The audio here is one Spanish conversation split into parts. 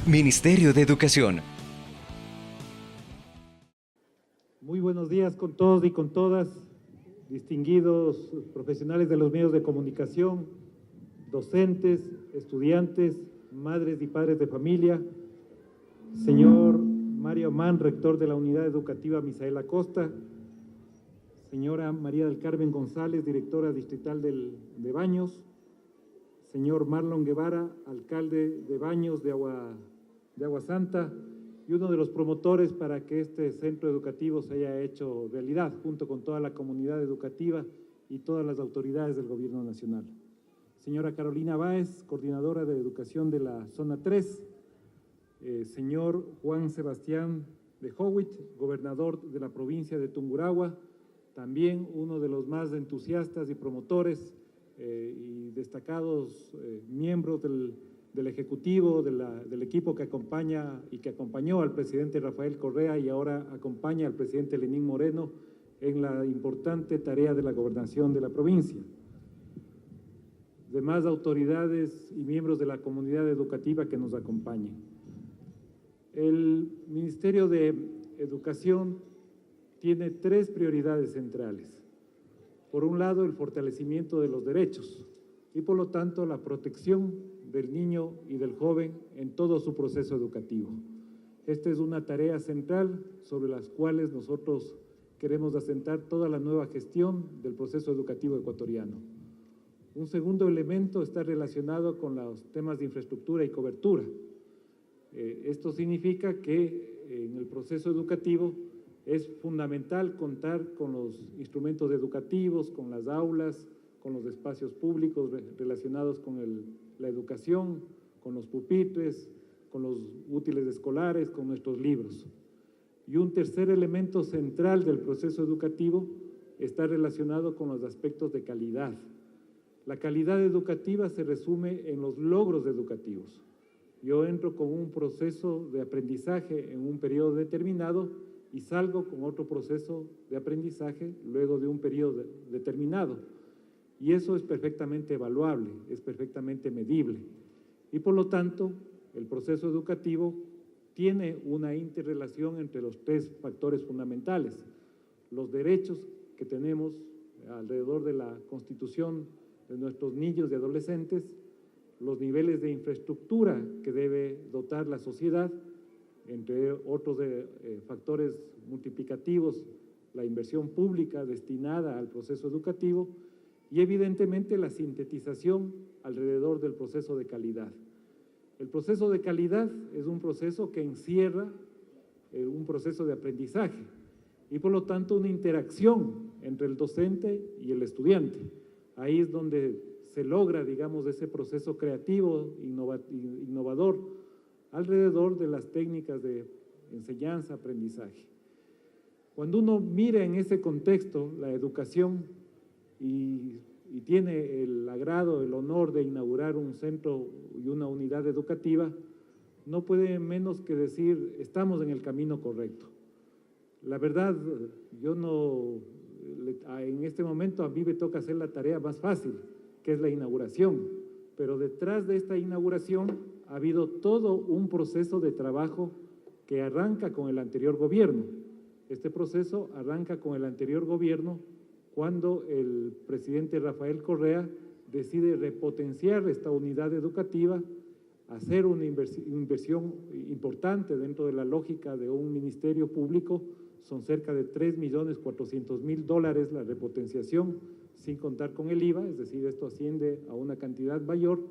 Ministerio de Educación. Muy buenos días con todos y con todas, distinguidos profesionales de los medios de comunicación, docentes, estudiantes, madres y padres de familia, señor Mario Mann, rector de la Unidad Educativa Misael Acosta, señora María del Carmen González, directora distrital de Baños, señor Marlon Guevara, alcalde de Baños de Agua Santa, y uno de los promotores para que este centro educativo se haya hecho realidad, junto con toda la comunidad educativa y todas las autoridades del Gobierno Nacional. Señora Carolina Báez, coordinadora de educación de la Zona 3, señor Juan Sebastián de Howitt, gobernador de la provincia de Tungurahua, también uno de los más entusiastas y promotores y destacados miembros del Ejecutivo, del equipo que acompaña y que acompañó al presidente Rafael Correa y ahora acompaña al presidente Lenín Moreno en la importante tarea de la gobernación de la provincia. Demás autoridades y miembros de la comunidad educativa que nos acompañan. El Ministerio de Educación tiene tres prioridades centrales. Por un lado, el fortalecimiento de los derechos y, por lo tanto, la protección del niño y del joven en todo su proceso educativo. Esta es una tarea central sobre las cuales nosotros queremos asentar toda la nueva gestión del proceso educativo ecuatoriano. Un segundo elemento está relacionado con los temas de infraestructura y cobertura. Esto significa que en el proceso educativo es fundamental contar con los instrumentos educativos, con las aulas, con los espacios públicos relacionados con la educación, con los pupitres, con los útiles escolares, con nuestros libros. Y un tercer elemento central del proceso educativo está relacionado con los aspectos de calidad. La calidad educativa se resume en los logros educativos. Yo entro con un proceso de aprendizaje en un periodo determinado y salgo con otro proceso de aprendizaje luego de un periodo determinado. Y eso es perfectamente evaluable, es perfectamente medible. Y por lo tanto, el proceso educativo tiene una interrelación entre los tres factores fundamentales: los derechos que tenemos alrededor de la constitución de nuestros niños y adolescentes, los niveles de infraestructura que debe dotar la sociedad, entre otros factores multiplicativos, la inversión pública destinada al proceso educativo y evidentemente la sintetización alrededor del proceso de calidad. El proceso de calidad es un proceso que encierra un proceso de aprendizaje y por lo tanto una interacción entre el docente y el estudiante. Ahí es donde se logra, digamos, ese proceso creativo, innovador, alrededor de las técnicas de enseñanza, aprendizaje. Cuando uno mira en ese contexto la educación y tiene el agrado, el honor de inaugurar un centro y una unidad educativa, no puede menos que decir, estamos en el camino correcto. La verdad, en este momento a mí me toca hacer la tarea más fácil, que es la inauguración, pero detrás de esta inauguración ha habido todo un proceso de trabajo que arranca con el anterior gobierno. Este proceso arranca con el anterior gobierno cuando el presidente Rafael Correa decide repotenciar esta unidad educativa, hacer una inversión importante dentro de la lógica de un ministerio público. Son cerca de $3.400.000 la repotenciación, sin contar con el IVA, es decir, esto asciende a una cantidad mayor.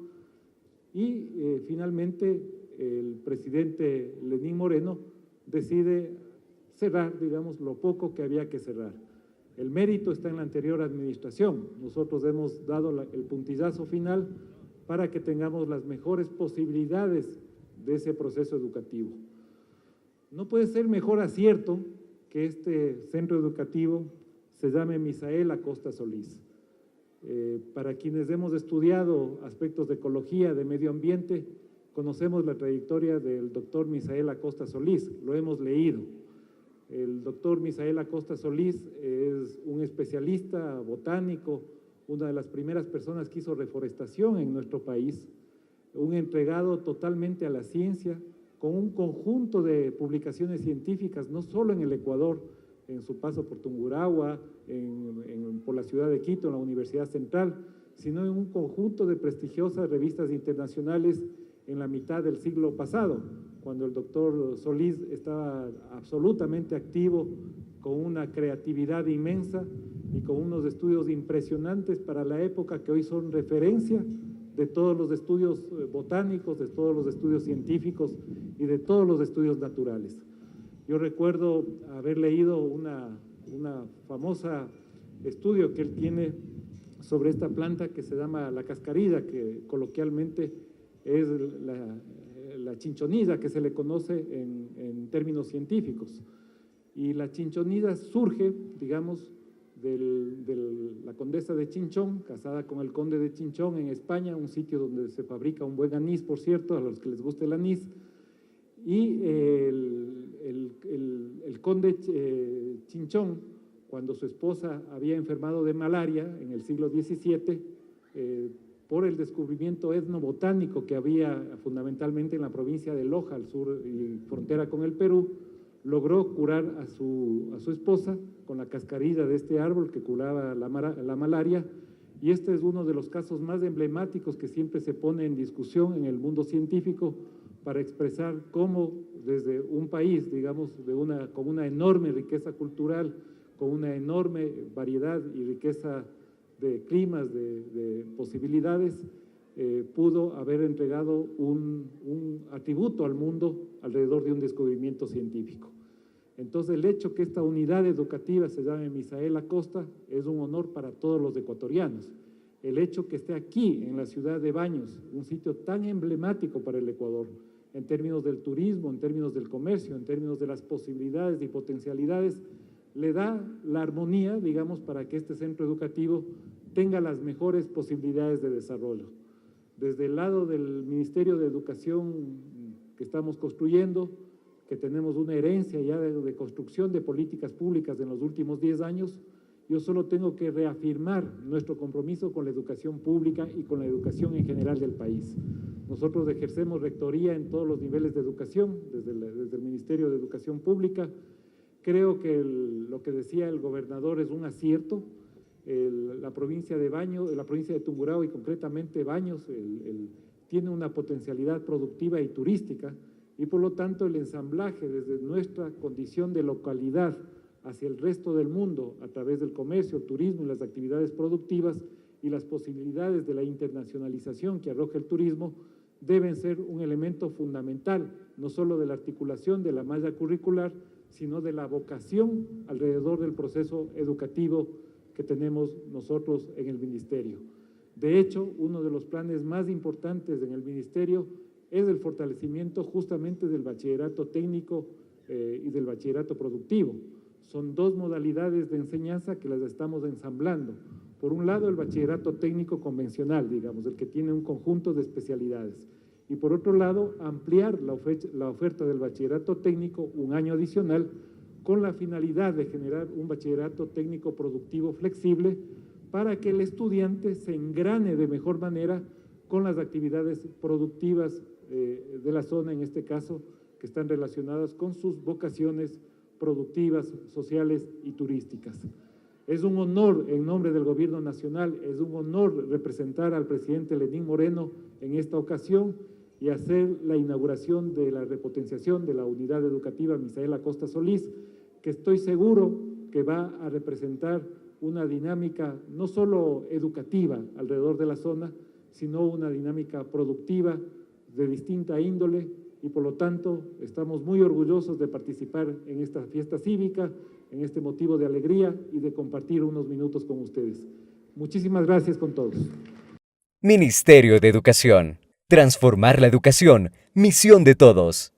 Y finalmente el presidente Lenín Moreno decide cerrar, digamos, lo poco que había que cerrar. El mérito está en la anterior administración. Nosotros hemos dado el puntillazo final para que tengamos las mejores posibilidades de ese proceso educativo. No puede ser mejor acierto que este centro educativo se llame Misael Acosta Solís. Para quienes hemos estudiado aspectos de ecología, de medio ambiente, conocemos la trayectoria del doctor Misael Acosta Solís, lo hemos leído. El doctor Misael Acosta Solís es un especialista botánico, una de las primeras personas que hizo reforestación en nuestro país, un entregado totalmente a la ciencia, con un conjunto de publicaciones científicas, no solo en el Ecuador, en su paso por Tungurahua, por la ciudad de Quito, en la Universidad Central, sino en un conjunto de prestigiosas revistas internacionales en la mitad del siglo pasado, cuando el doctor Solís estaba absolutamente activo, con una creatividad inmensa y con unos estudios impresionantes para la época que hoy son referencia de todos los estudios botánicos, de todos los estudios científicos y de todos los estudios naturales. Yo recuerdo haber leído una famosa estudio que él tiene sobre esta planta que se llama la cascarilla, que coloquialmente es la chinchonilla que se le conoce en términos científicos. Y la chinchonilla surge, digamos, de la condesa de Chinchón, casada con el conde de Chinchón en España, un sitio donde se fabrica un buen anís, por cierto, a los que les guste el anís. Y el conde Chinchón, cuando su esposa había enfermado de malaria en el siglo XVII, por el descubrimiento etnobotánico que había fundamentalmente en la provincia de Loja, al sur y frontera con el Perú, logró curar a su esposa con la cascarilla de este árbol que curaba la malaria, y este es uno de los casos más emblemáticos que siempre se pone en discusión en el mundo científico para expresar cómo desde un país, digamos, con una enorme riqueza cultural, con una enorme variedad y riqueza de climas, de posibilidades, pudo haber entregado un atributo al mundo alrededor de un descubrimiento científico. Entonces, el hecho que esta unidad educativa se llame Misael Acosta es un honor para todos los ecuatorianos. El hecho que esté aquí, en la ciudad de Baños, un sitio tan emblemático para el Ecuador, en términos del turismo, en términos del comercio, en términos de las posibilidades y potencialidades, le da la armonía, digamos, para que este centro educativo tenga las mejores posibilidades de desarrollo. Desde el lado del Ministerio de Educación que estamos construyendo, que tenemos una herencia ya de construcción de políticas públicas en los últimos 10 años, yo solo tengo que reafirmar nuestro compromiso con la educación pública y con la educación en general del país. Nosotros ejercemos rectoría en todos los niveles de educación, desde el Ministerio de Educación Pública. Creo que lo que decía el gobernador es un acierto. La provincia de Baños, la provincia de Tungurahua y concretamente Baños, tiene una potencialidad productiva y turística, y por lo tanto el ensamblaje desde nuestra condición de localidad hacia el resto del mundo a través del comercio, el turismo y las actividades productivas y las posibilidades de la internacionalización que arroja el turismo deben ser un elemento fundamental, no solo de la articulación de la malla curricular, sino de la vocación alrededor del proceso educativo que tenemos nosotros en el Ministerio. De hecho, uno de los planes más importantes en el Ministerio es el fortalecimiento justamente del bachillerato técnico y del bachillerato productivo. Son dos modalidades de enseñanza que las estamos ensamblando. Por un lado, el bachillerato técnico convencional, digamos, el que tiene un conjunto de especialidades. Y por otro lado, ampliar la oferta del bachillerato técnico un año adicional con la finalidad de generar un bachillerato técnico productivo flexible para que el estudiante se engrane de mejor manera con las actividades productivas de la zona, en este caso, que están relacionadas con sus vocaciones productivas, sociales y turísticas. Es un honor, en nombre del Gobierno Nacional, es un honor representar al presidente Lenín Moreno en esta ocasión y hacer la inauguración de la repotenciación de la unidad educativa Misael Acosta Solís, que estoy seguro que va a representar una dinámica no solo educativa alrededor de la zona, sino una dinámica productiva de distinta índole, y por lo tanto estamos muy orgullosos de participar en esta fiesta cívica, en este motivo de alegría y de compartir unos minutos con ustedes. Muchísimas gracias con todos. Ministerio de Educación. Transformar la educación, misión de todos.